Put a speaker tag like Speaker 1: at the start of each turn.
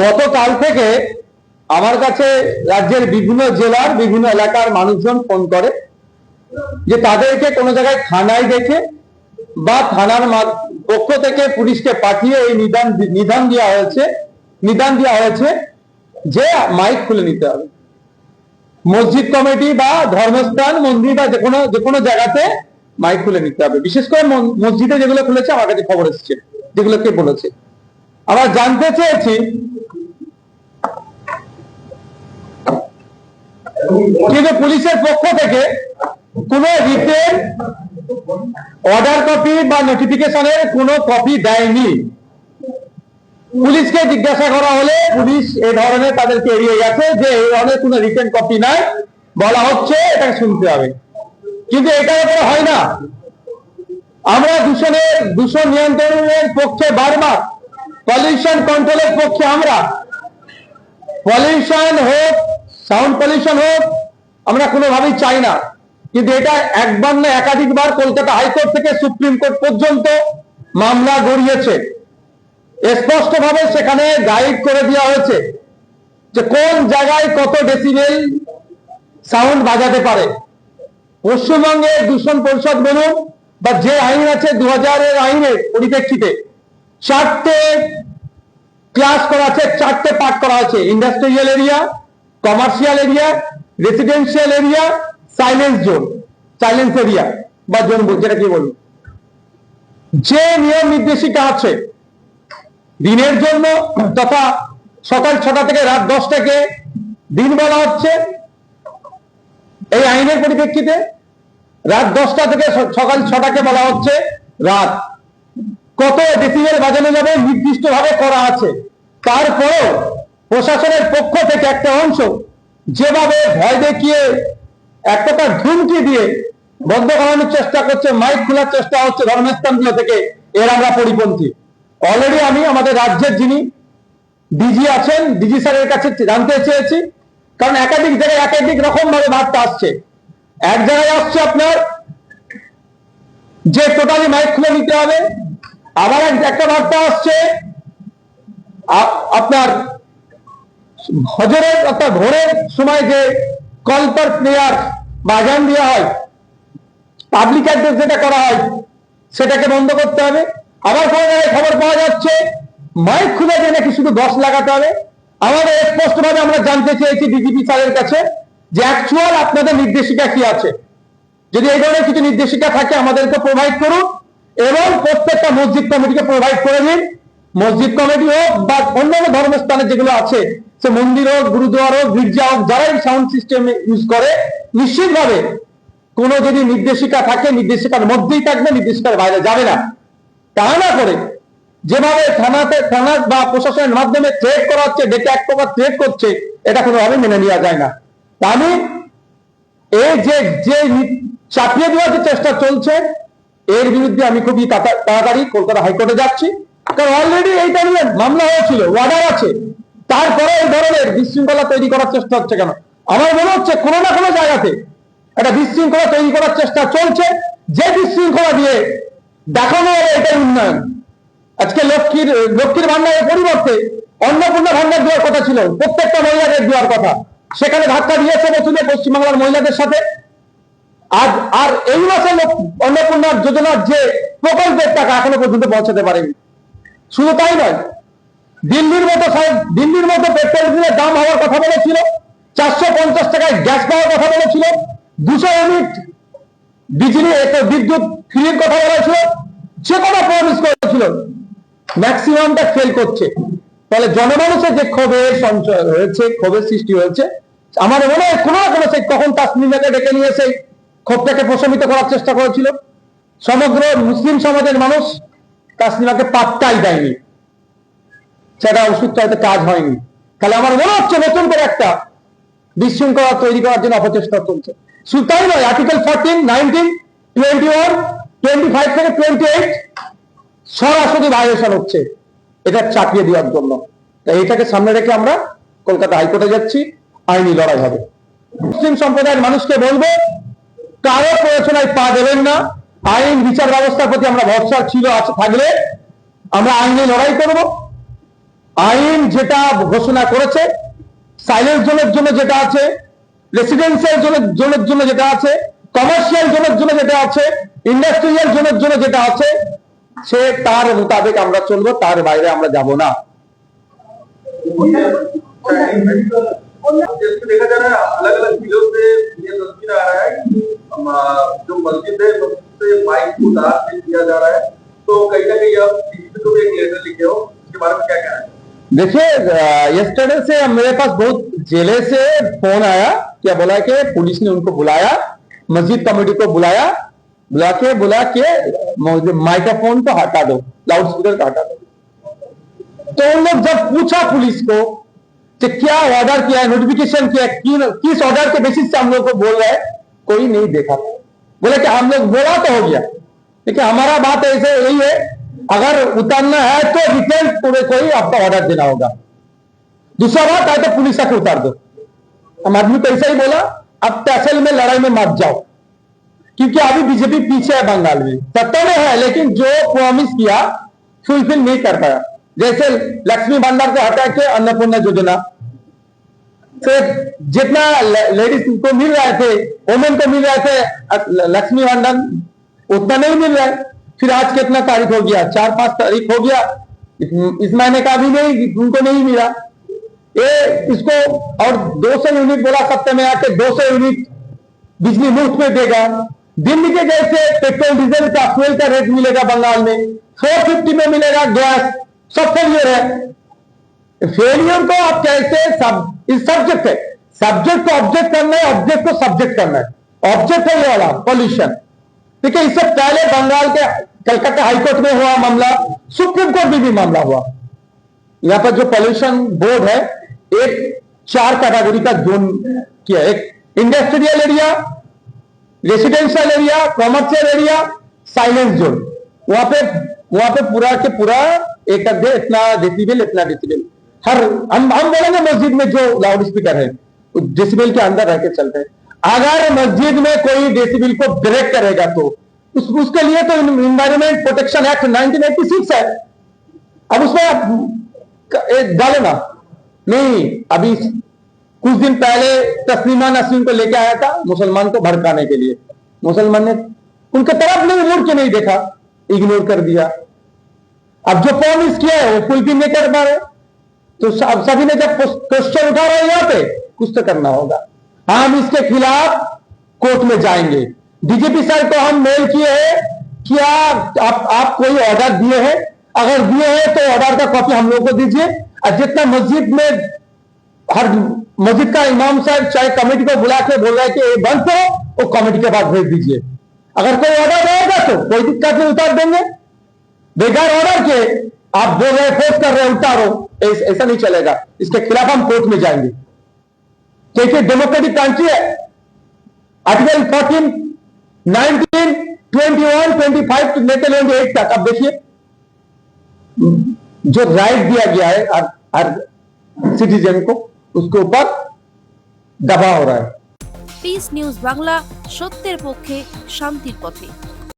Speaker 1: গতকাল থেকে আমার কাছে রাজ্যের বিভিন্ন জেলার বিভিন্ন এলাকার মানুষজন ফোন করে যে তাদেরকে কোনো জায়গায় থানায় দেখে বা থানার পক্ষ থেকে পুলিশকে পাঠিয়ে এই নিদান দেওয়া হয়েছে যে মাইক খুলে নিতে হবে। মসজিদ কমিটি বা ধর্মস্থান মন্দির বা যে কোনো জায়গাতে মাইক খুলে নিতে হবে। বিশেষ করে মসজিদে যেগুলো খুলেছে আমার কাছে খবর এসেছে, যেগুলো কে বলেছে। আবার জানতে চেয়েছি কিন্তু পুলিশের পক্ষ থেকে কোন রিটেন অর্ডার কপি বা নোটিফিকেশনের কোন কপি দেয়নি। পুলিশকে জিজ্ঞাসা করা হলে পুলিশ এই ধরনের তাদেরকে এড়িয়ে গেছে যে এই ধরনের কোন রিটেন কপি নাই, বলা হচ্ছে এটাকে শুনতে হবে। কিন্তু এটার উপরে হয় না। আমরা দূষণ নিয়ন্ত্রণের পক্ষে বারবার, পলিউশন কন্ট্রোলের পক্ষে আমরা, পলিউশন হোক, সাউন্ড পলিউশন হোক, আমরা কোনোভাবেই চাই না। কিন্তু এটা একবার না একাধিকবার কলকাতা হাইকোর্ট থেকে সুপ্রিম কোর্ট পর্যন্ত মামলা গড়িয়েছে। স্পষ্টভাবে সেখানে গাইড করে দেওয়া হয়েছে যে কোন জায়গায় কত ডেসিবেল সাউন্ড বাজাতে পারে। পশ্চিমবঙ্গের দূষণ পরিষদ বলুন বা যে আইন আছে 2000-এর আইনের পরিপ্রেক্ষিতে 4টে ক্লাস করা আছে, 4টে পার্ট করা আছে: industrial area, commercial area, residential area, silence zone, silence area বা জোন যেটা কি বলুন। যে নিয়ম নির্দেশিকা আছে দিনের জন্য তথা সকাল 6টা থেকে রাত 10টাকে দিন বলা হচ্ছে এই আইনের পরিপ্রেক্ষিতে, রাত 10টা থেকে সকাল 6টাকে বলা হচ্ছে রাত। কত ডেসিবেল বাজানো যাবে নির্দিষ্টভাবে করা আছে। তারপরেও প্রশাসনের পক্ষ থেকে একটা অংশ যেভাবে ভয় দেখিয়ে এক প্রকার ধুমকি দিয়ে বন্ধ করানোর চেষ্টা করছে, মাইক খোলার চেষ্টা হচ্ছে ধর্মস্থানগুলো থেকে, এর আমরা পরিপন্থী। অলরেডি আমি আমাদের রাজ্যের যিনি ডিজি আছেন, ডিজি স্যারের কাছে জানতে চেয়েছি, কারণ একাধিক জায়গায় একাধিক রকম ভাবে বার্তা আসছে। এক জায়গায় আসছে আপনার যে টোটালি মাইক খুলে নিতে হবে, আবার একটা বার্তা আসছে আপনার হজরের অর্থাৎ ভোরের সময় যে কল ফর প্রেয়ার বা আজান দেওয়া হয়, পাবলিক অ্যাড্রেস যেটা করা হয় সেটাকে বন্ধ করতে হবে। আবার কোনো জায়গায় খবর পাওয়া যাচ্ছে মাইক খুলে যে নাকি শুধু 10 লাগাতে হবে। আমাদের স্পষ্টভাবে আমরা জানতে চেয়েছি ডিজিপি স্যারের কাছে যে অ্যাকচুয়াল আপনাদের নির্দেশিকা কি আছে। যদি এই ধরনের কিছু নির্দেশিকা থাকে আমাদেরকে প্রোভাইড করুন এবং প্রত্যেকটা মসজিদ কমিটিকে প্রোভাইড করে দিন। মসজিদ কমিটি হোক বা অন্যান্য ধর্মস্থানে যেগুলো আছে, সে মন্দির হোক, গুরুদুয়ার হোক, গির্জা হোক, যারা এই সাউন্ড সিস্টেম ইউজ করে, নিশ্চিতভাবে কোনো যদি নির্দেশিকা থাকে নির্দেশিকার মধ্যেই থাকবে, নির্দেশিকার বাইরে যাবে না। তা না করে যেভাবে থানা বা প্রশাসনের মাধ্যমে থ্রেট করা হচ্ছে, ডেকে এক প্রকার থ্রেট করছে, এটা কোনোভাবে মেনে নেওয়া যায় না। তা আমি এই যে চাপিয়ে দেওয়ার যে চেষ্টা চলছে এর বিরুদ্ধে আমি খুবই তাড়াতাড়ি কলকাতা হাইকোর্টে যাচ্ছি। কারণ অলরেডি এইটা নিয়ে মামলা হয়েছিল, অর্ডার আছে, তারপরে এই ধরনের বিশৃঙ্খলা তৈরি করার চেষ্টা হচ্ছে কেন? আমার মনে হচ্ছে কোনো না কোনো জায়গাতে একটা বিশৃঙ্খলা তৈরি করার চেষ্টা চলছে, যে বিশৃঙ্খলা দিয়ে দেখানো হবে এটাই উন্নয়ন। আজকে লক্ষ্মীর ভান্ডারের পরিবর্তে অন্নপূর্ণা ভান্ডার দেওয়ার কথা ছিল, প্রত্যেকটা মহিলাদের দেওয়ার কথা, সেখানে ধাক্কা দিয়েছে বসুলে পশ্চিমবাংলার মহিলাদের সাথে। আর এই মাসে অন্নপূর্ণা যোজনার যে প্রকল্পের টাকা এখনো পর্যন্ত পৌঁছাতে পারেনি। শুধু তাই নয়, দিল্লির মতো পেট্রোল ডিজেলের দাম হওয়ার কথা বলেছিল, 450 টাকায় গ্যাস পাওয়ার কথা বলেছিল, 200 ইউনিট বিদ্যুৎ ফ্রির কথা বলেছিল, সে কথা প্রমিস করেছিল, ম্যাক্সিমামটা ফেল করছে। তাহলে জনমানুষের যে ক্ষোভের সঞ্চয় হয়েছে, ক্ষোভের সৃষ্টি হয়েছে, আমার মনে হয় কোনো না কোনো সেই কখন তাসনিমাকে ডেকে নিয়ে সেই ক্ষোভটাকে প্রশমিত করার চেষ্টা করেছিল। সমগ্র মুসলিম সমাজের মানুষ তাসনিমাকে পাত্তাই দেয়নি, সেটা ওষুধটা হয়তো কাজ হয়নি। তাহলে আমার মনে হচ্ছে নতুন করে একটা বিশৃঙ্খলা তৈরি করার জন্য অপচেষ্টা চলছে। শুধু তাই নয়, আর্টিকেল 14, 19, 21, 25 থেকে 28 সরাসরি ভায়োলেশন হচ্ছে, এটা চাপিয়ে দেওয়ার জন্য। তাই এটাকে সামনে রেখে আমরা কলকাতা হাইকোর্টে যাচ্ছি, আইনি লড়াই হবে। মুসলিম সম্প্রদায়ের মানুষকে বলবো, কারো প্ররোচনায় পা দেবেন না। আইন বিচার ব্যবস্থার প্রতি আমরা ভরসা থাকলে আমরা আইনি লড়াই করব। আইন যেটা ঘোষণা করেছে, সাইলেন্স জোনের জন্য যেটা আছে, রেসিডেন্সিয়াল জোনের জন্য যেটা আছে, কমার্শিয়াল জোনের জন্য যেটা আছে, ইন্ডাস্ট্রিয়াল জোনের জন্য যেটা আছে, সে তার মোতাবেক আমরা চলবো, তার বাইরে আমরা যাব না।
Speaker 2: जैसे देखा जा रहा है अलग अलग जिलों से ये तस्वीर आ रहा है कि जो मस्जिद है मस्जिद से माइक को दान से किया जा रहा है, तो कहीं ना कहीं आप डीजीपी को भी एक लेटर लिखे हो, इसके बारे में क्या कहना है?
Speaker 1: देखिए, यस्टरडे से मेरे पास बहुत जिले से फोन आया, क्या बोला कि पुलिस ने उनको बुलाया, मस्जिद कमेटी को बुला के माइक्रोफोन को हटा दो, लाउड स्पीकर को हटा दो। तो उन लोग जब पूछा पुलिस को कि क्या ऑर्डर किया है, नोटिफिकेशन किया है, किस ऑर्डर के बेसिस से हम लोग को बोल रहे हैं, कोई नहीं देखा। बोले कि हम लोग बोला तो हो गया, लेकिन हमारा बात ऐसे यही है, अगर उतारना है तो रिटर्न पूरे कोई आपका ऑर्डर देना होगा। दूसरा बात है तो पुलिस आके उतार दो। हम आदमी को ऐसा ही बोला, अब तहसील में लड़ाई में मत जाओ, क्योंकि अभी बीजेपी पीछे है, बंगाल में सत्ता में है, लेकिन जो प्रॉमिस किया फुलफिल नहीं कर पाया। जैसे लक्ष्मी भंडार को हटा के अन्नपूर्णा योजना से जितना लेडीज को मिल रहे थे, वुमेन को मिल रहे थे लक्ष्मी भंडार, उतना नहीं मिल रहा है। फिर आज कितना तारीख हो गया, 4-5 तारीख हो गया, इस महीने का भी नहीं, उनको नहीं मिला। ये इसको और 200 यूनिट बोला सत्ता में आके 200 यूनिट बिजली मुफ्त में देगा। दिल्ली के जैसे पेट्रोल डीजल का फ्यूल का रेट मिलेगा बंगाल में, 450 में मिलेगा गैस, सब फेलियर है। फेलियर को आप कैसे सब्जेक्ट है, सब्जेक्ट को ऑब्जेक्ट करना है, ऑब्जेक्ट को सब्जेक्ट करना है। ऑब्जेक्ट है ये वाला पॉल्यूशन। देखिए, इससे पहले बंगाल के कलकत्ता हाईकोर्ट में हुआ मामला, सुप्रीम कोर्ट में भी मामला हुआ। यहां पर जो पॉल्यूशन बोर्ड है, एक 4 कैटेगरी का जोन किया, एक industrial area, residential area, commercial area, silence zone. वहां पे पूरा के पूरा एक दे इतना डेसिबल, हर हम बोलेंगे मस्जिद में जो लाउड स्पीकर है डेसिबल के अंदर रह के चलते हैं। अगर मस्जिद में कोई डेसिबल को ब्रेक करेगा तो उसके लिए तो इन्वायरमेंट प्रोटेक्शन एक्ट 1986 है। अब उसमें डालो ना, नहीं। अभी कुछ दिन पहले तस्लीमा नसरीन को लेके आया था मुसलमान को भड़काने के लिए, मुसलमान ने उनके तरफ नहीं मुड़ के नहीं देखा, इग्नोर कर दिया। अब जो प्रॉमिस किया है वो फुलफिल नहीं कर पा रहे, तो सभी ने जब क्वेश्चन उठा रहे हैं यहां पे, कुछ तो करना होगा। हम इसके खिलाफ कोर्ट में जाएंगे। डीजीपी सर को हम मेल किए हैं, क्या आप कोई ऑर्डर दिए हैं? अगर दिए हैं तो ऑर्डर का कॉपी हम लोगों को दीजिए। और जितना मस्जिद में हर मस्जिद का इमाम साहब चाहे कमेटी को बुला के बोल रहा है कि ये बंद करो, वो कमेटी के पास भेज दीजिए। अगर कोई ऑर्डर रहेगा तो कोई दिक्कत नहीं, उतार देंगे। बेकार ऑर्डर के आप बोल रहे फोर्स कर रहे उतारो, ऐसा नहीं चलेगा। इसके खिलाफ हम कोर्ट में जाएंगे, क्योंकि डेमोक्रेटिक कंट्री है। आर्टिकल 14, 19, 21, 25 लेके लेंगे 8 तक। अब देखिए, जो राइट दिया गया है हर सिटीजन को, उसके ऊपर दबाव हो रहा है।
Speaker 3: পিস নিউজ বাংলা, সত্যের পক্ষে, শান্তির পথে।